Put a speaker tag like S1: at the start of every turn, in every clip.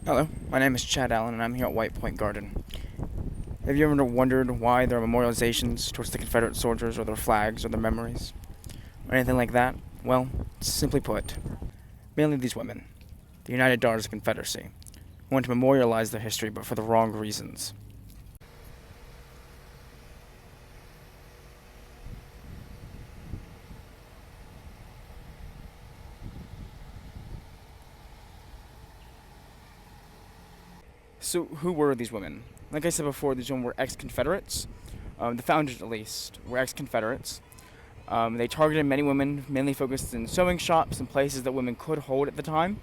S1: Hello, my name is Chad Allen, and I'm here at White Point Garden. Have you ever wondered why there are memorializations towards the Confederate soldiers, or their flags, or their memories, or anything like that? Well, simply put, mainly these women, the United Daughters of the Confederacy, want to memorialize their history, but for the wrong reasons. So, who were these women? Like I said before, these women were ex-Confederates. The founders, at least, were ex-Confederates. They targeted many women, mainly focused in sewing shops and places that women could hold at the time.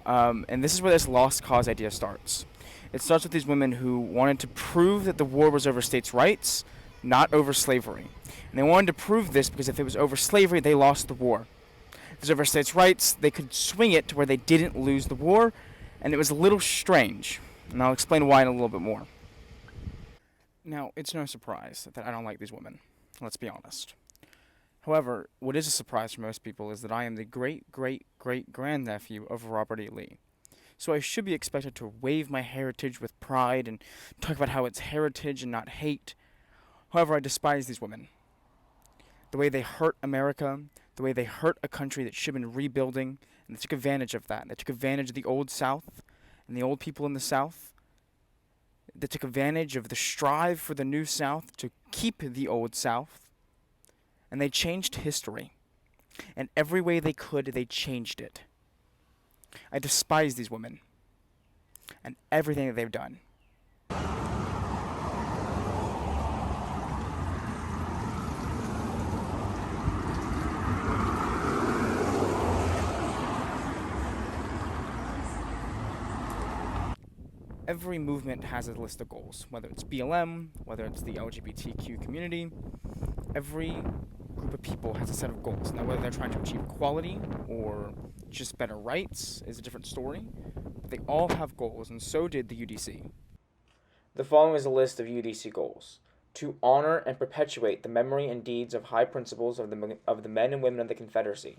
S1: And this is where this lost cause idea starts. It starts with these women who wanted to prove that the war was over states' rights, not over slavery. And they wanted to prove this because if it was over slavery, they lost the war. If it was over states' rights, they could swing it to where they didn't lose the war, and it was a little strange. And I'll explain why in a little bit more. Now, it's no surprise that I don't like these women. Let's be honest. However, what is a surprise for most people is that I am the great-great-great-grandnephew of Robert E. Lee. So I should be expected to wave my heritage with pride and talk about how it's heritage and not hate. However, I despise these women. The way they hurt America, the way they hurt a country that should have been rebuilding, and they took advantage of that. They took advantage of the Old South and the old people in the South. They took advantage of the strive for the New South to keep the Old South. And they changed history. And every way they could, they changed it. I despise these women. And everything that they've done. Every movement has a list of goals, whether it's BLM, whether it's the LGBTQ community. Every group of people has a set of goals. Now, whether they're trying to achieve equality or just better rights is a different story. But they all have goals, and so did the UDC. The following is a list of UDC goals: to honor and perpetuate the memory and deeds of high principles of the men and women of the Confederacy,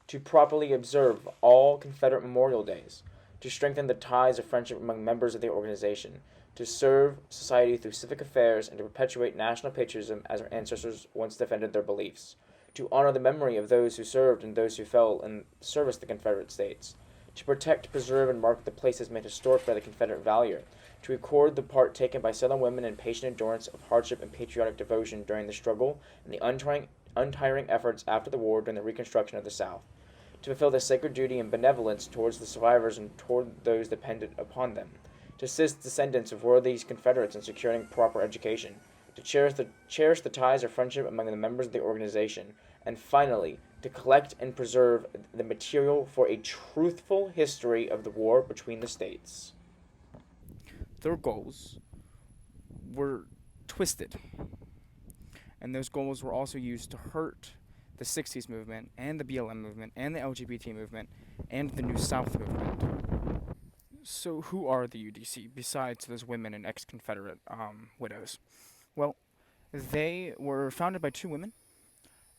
S1: to properly observe all Confederate Memorial Days, to strengthen the ties of friendship among members of the organization, to serve society through civic affairs, and to perpetuate national patriotism as our ancestors once defended their beliefs, to honor the memory of those who served and those who fell in service to the Confederate States, to protect, preserve, and mark the places made historic by the Confederate valor, to record the part taken by Southern women in patient endurance of hardship and patriotic devotion during the struggle and the untiring efforts after the war during the Reconstruction of the South, to fulfill their sacred duty and benevolence towards the survivors and toward those dependent upon them, to assist descendants of worthy Confederates in securing proper education, to cherish the ties of friendship among the members of the organization, and finally, to collect and preserve the material for a truthful history of the war between the states. Their goals were twisted, and those goals were also used to hurt the 60s movement, and the BLM movement, and the LGBT movement, and the New South movement. So who are the UDC, besides those women and ex-Confederate widows? Well, they were founded by two women,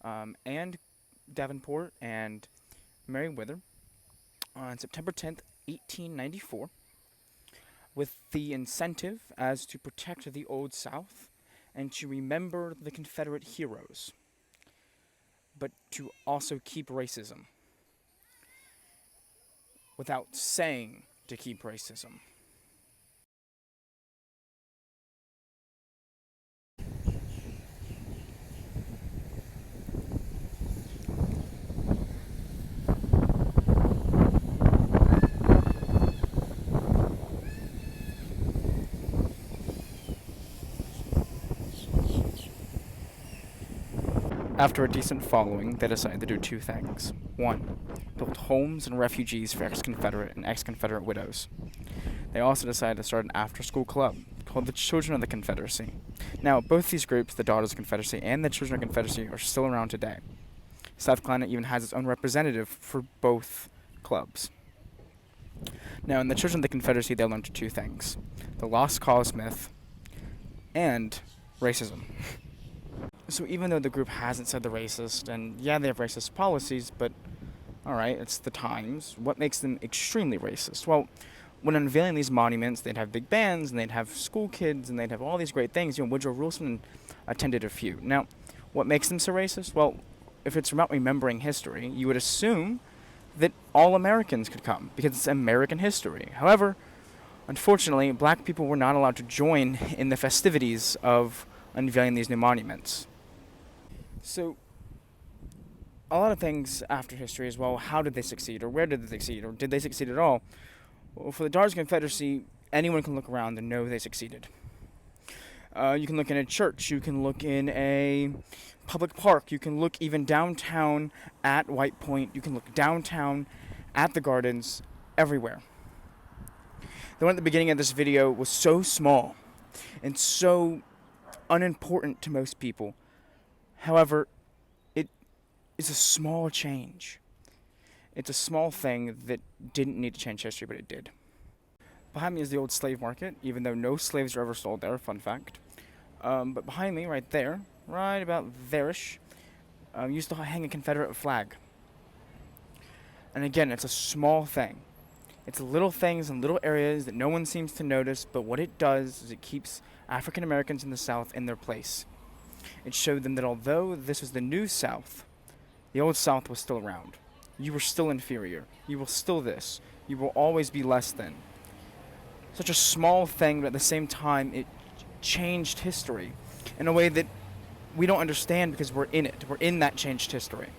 S1: Anne Davenport and Mary Wither, on September 10th, 1894, with the incentive as to protect the Old South and to remember the Confederate heroes, but to also keep racism, without saying to keep racism. After a decent following, they decided to do two things. One, build homes and refugees for ex-Confederate and ex-Confederate widows. They also decided to start an after-school club called the Children of the Confederacy. Now, both these groups, the Daughters of the Confederacy and the Children of the Confederacy, are still around today. South Carolina even has its own representative for both clubs. Now, in the Children of the Confederacy, they learned two things: the lost cause myth and racism. So even though the group hasn't said they're racist, and yeah, they have racist policies, but alright, it's the times. What makes them extremely racist? Well, when unveiling these monuments, they'd have big bands, and they'd have school kids, and they'd have all these great things. Woodrow Wilson attended a few. Now, what makes them so racist? Well, if it's about remembering history, you would assume that all Americans could come, because it's American history. However, unfortunately, black people were not allowed to join in the festivities of unveiling these new monuments. So, a lot of things after history as well, how did they succeed, or where did they succeed, or did they succeed at all? Well, for the Daughters of Confederacy, anyone can look around and know they succeeded. You can look in a church, you can look in a public park, you can look even downtown at White Point, you can look downtown at the gardens, everywhere. The one at the beginning of this video was so small and so unimportant to most people. However, it is a small change. It's a small thing that didn't need to change history, but it did. Behind me is the old slave market, even though no slaves were ever sold there, fun fact. But behind me, right there, right about there-ish, used to hang a Confederate flag. And again, it's a small thing. It's little things in little areas that no one seems to notice, but what it does is it keeps African Americans in the South in their place. It showed them that although this was the new South, the old South was still around. You were still inferior. You were still this. You will always be less than. Such a small thing, but at the same time, it changed history in a way that we don't understand because we're in it. We're in that changed history.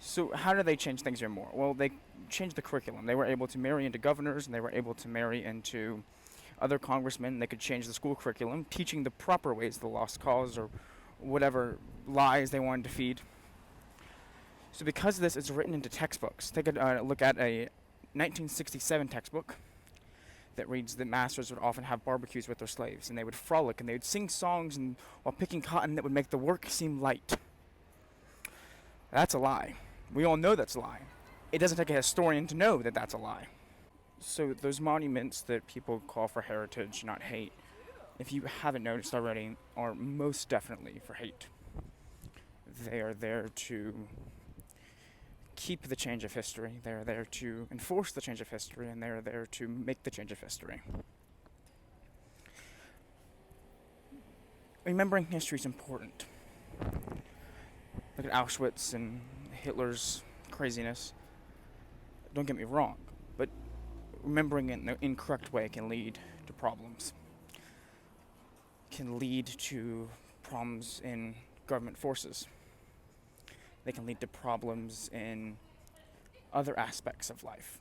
S1: So how did they change things even more? Well, they changed the curriculum. They were able to marry into governors, and they were able to marry into other congressmen. They could change the school curriculum, teaching the proper ways of the lost cause or whatever lies they wanted to feed. So because of this, it's written into textbooks. Take a look at a 1967 textbook that reads that masters would often have barbecues with their slaves, and they would frolic, and they would sing songs and while picking cotton that would make the work seem light. That's a lie. We all know that's a lie. It doesn't take a historian to know that that's a lie. So those monuments that people call for heritage, not hate, if you haven't noticed already, are most definitely for hate. They are there to keep the change of history. They're there to enforce the change of history, and they're there to make the change of history. Remembering history is important. Look at Auschwitz and Hitler's craziness. Don't get me wrong, but remembering it in the incorrect way can lead to problems. Can lead to problems in government forces. They can lead to problems in other aspects of life.